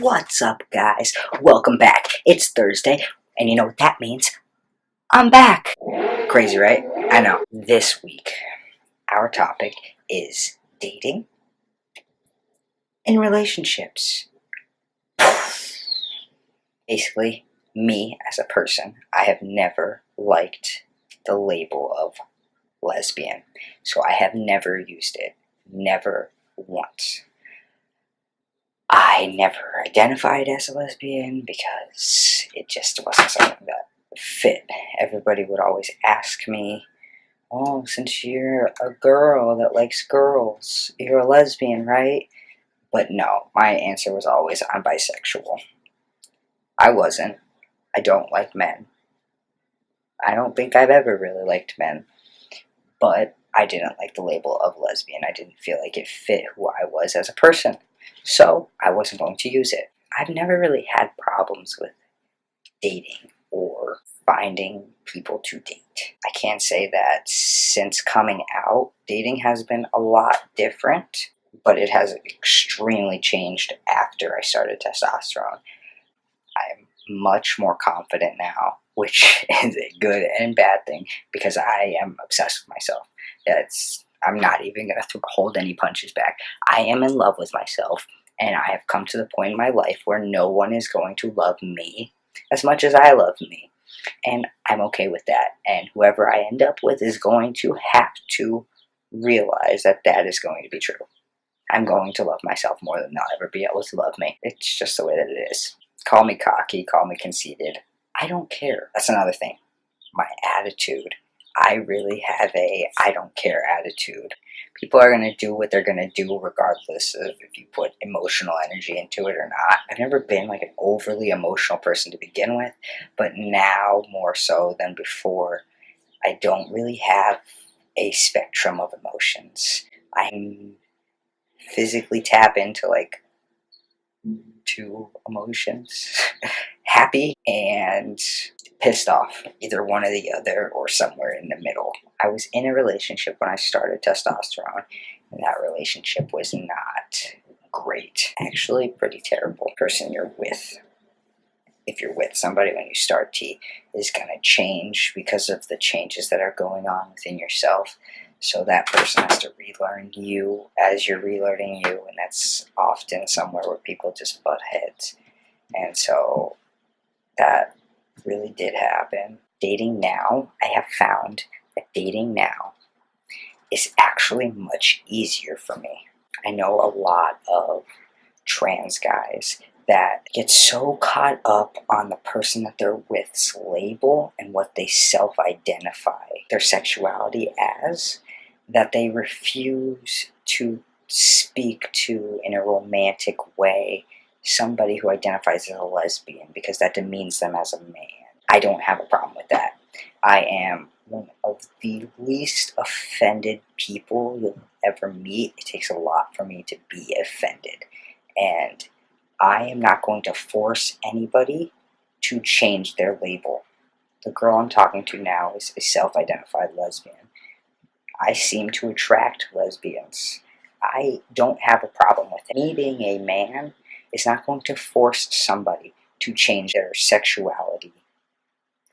What's up, guys? Welcome back. It's Thursday, and you know what that means? I'm back. Crazy, right? I know. This week, our topic is dating and relationships. Basically, me as a person, I have never liked the label of lesbian, so I have never used it. Never once. I never identified as a lesbian because it just wasn't something that fit. Everybody would always ask me, "Oh, since you're a girl that likes girls, you're a lesbian, right?" But no, my answer was always, "I'm bisexual." I wasn't. I don't like men. I don't think I've ever really liked men. But I didn't like the label of lesbian. I didn't feel like it fit who I was as a person. So I wasn't going to use it. I've never really had problems with dating or finding people to date. I can't say that since coming out, dating has been a lot different, but it has extremely changed after I started testosterone. I'm much more confident now, which is a good and bad thing because I am obsessed with myself. I'm not even going to hold any punches back. I am in love with myself, and I have come to the point in my life where no one is going to love me as much as I love me. And I'm okay with that. And whoever I end up with is going to have to realize that that is going to be true. I'm going to love myself more than they'll ever be able to love me. It's just the way that it is. Call me cocky, call me conceited. I don't care. That's another thing. My attitude. I really have a I don't care attitude. People are going to do what they're going to do regardless of if you put emotional energy into it or not. I've never been like an overly emotional person to begin with, but now more so than before, I don't really have a spectrum of emotions. I can physically tap into like two emotions. Happy and pissed off, either one or the other, or somewhere in the middle. I was in a relationship when I started testosterone, and that relationship was not great. Actually, pretty terrible. The person you're with, if you're with somebody when you start T, is going to change because of the changes that are going on within yourself. So that person has to relearn you as you're relearning you, and that's often somewhere where people just butt heads. And so that really did happen. Dating now, I have found that dating now is actually much easier for me. I know a lot of trans guys that get so caught up on the person that they're with's label and what they self-identify their sexuality as, that they refuse to speak to in a romantic way somebody who identifies as a lesbian because that demeans them as a man. I don't have a problem with that. I am one of the least offended people you'll ever meet. It takes a lot for me to be offended. And I am not going to force anybody to change their label. The girl I'm talking to now is a self-identified lesbian. I seem to attract lesbians. I don't have a problem with it. Me being a man is not going to force somebody to change their sexuality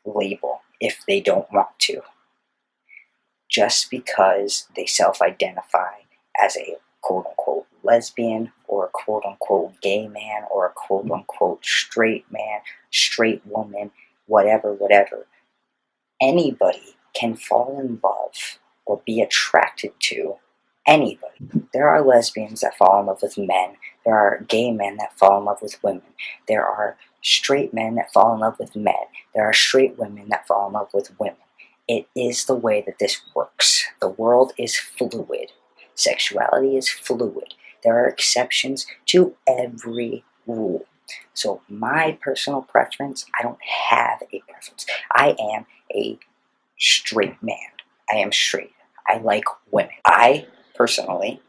label if they don't want to. Just because they self-identify as a quote-unquote lesbian or a quote-unquote gay man or a quote-unquote straight man, straight woman, whatever. Anybody can fall in love or be attracted to anybody. There are lesbians that fall in love with men. There are gay men that fall in love with women. There are straight men that fall in love with men. There are straight women that fall in love with women. It is the way that this works. The world is fluid. Sexuality is fluid. There are exceptions to every rule. So my personal preference, I don't have a preference. I am a straight man. I am straight. I like women. I personally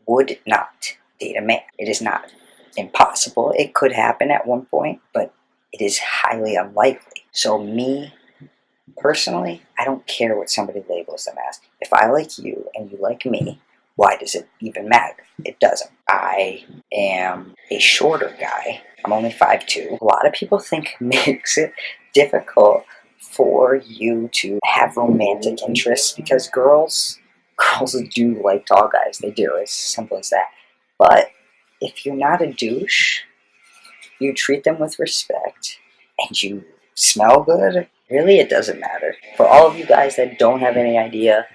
would not date a man. It is not impossible. It could happen at one point, but it is highly unlikely. So me, personally, I don't care what somebody labels them as. If I like you and you like me, Why does it even matter? It doesn't. I am a shorter guy. I'm only 5'2". A lot of people think makes it difficult for you to have romantic interests because girls do like tall guys. They do. It's as simple as that. But if you're not a douche, you treat them with respect, and you smell good, really it doesn't matter. For all of you guys that don't have any idea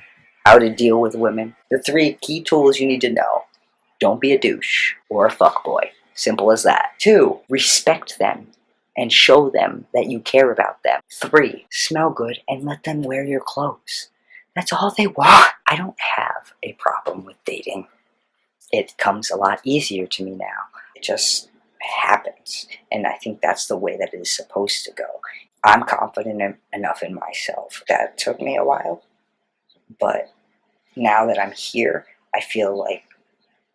how to deal with women, the 3 key tools you need to know: don't be a douche or a fuckboy. Simple as that. 2, respect them and show them that you care about them. 3, smell good and let them wear your clothes. That's all they want. I don't have a problem with dating. It comes a lot easier to me now. It just happens. And I think that's the way that it is supposed to go. I'm confident enough in myself. That took me a while. But now that I'm here, I feel like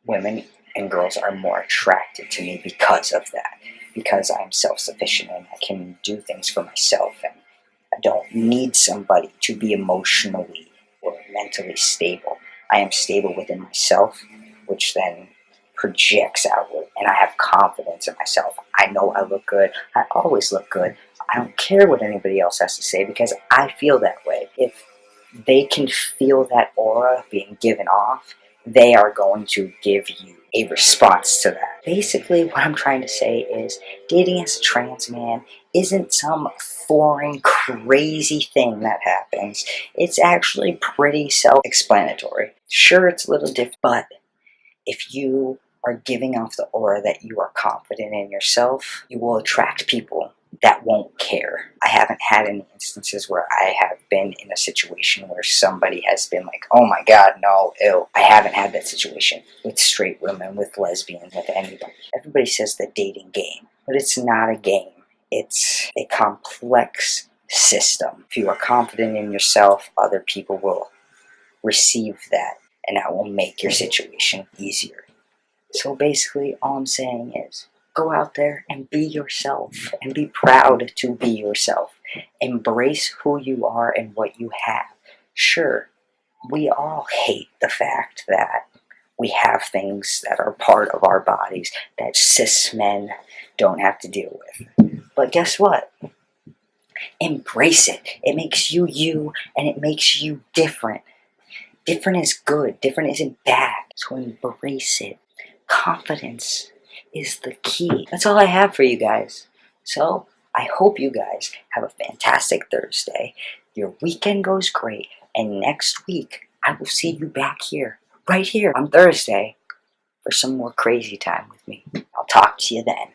women and girls are more attracted to me because of that. Because I'm self-sufficient and I can do things for myself. And I don't need somebody to be emotionally or mentally stable. I am stable within myself, which then projects outward, and I have confidence in myself. I know I look good. I always look good. I don't care what anybody else has to say because I feel that way. If they can feel that aura being given off, they are going to give you a response to that. Basically, what I'm trying to say is dating as a trans man isn't some foreign, crazy thing that happens. It's actually pretty self-explanatory. Sure, it's a little different, but if you are giving off the aura that you are confident in yourself, you will attract people that won't care. I haven't had any instances where I have been in a situation where somebody has been like, oh my god, no, ew. I haven't had that situation with straight women, with lesbians, with anybody. Everybody says the dating game, but it's not a game. It's a complex system. If you are confident in yourself, other people will receive that, and that will make your situation easier. So basically, all I'm saying is, go out there and be yourself, and be proud to be yourself. Embrace who you are and what you have. Sure, we all hate the fact that we have things that are part of our bodies that cis men don't have to deal with. But guess what? Embrace it. It makes you you, and it makes you different. Different is good. Different isn't bad. So embrace it. Confidence is the key. That's all I have for you guys. So I hope you guys have a fantastic Thursday. Your weekend goes great. And next week, I will see you back here, right here on Thursday, for some more crazy time with me. I'll talk to you then.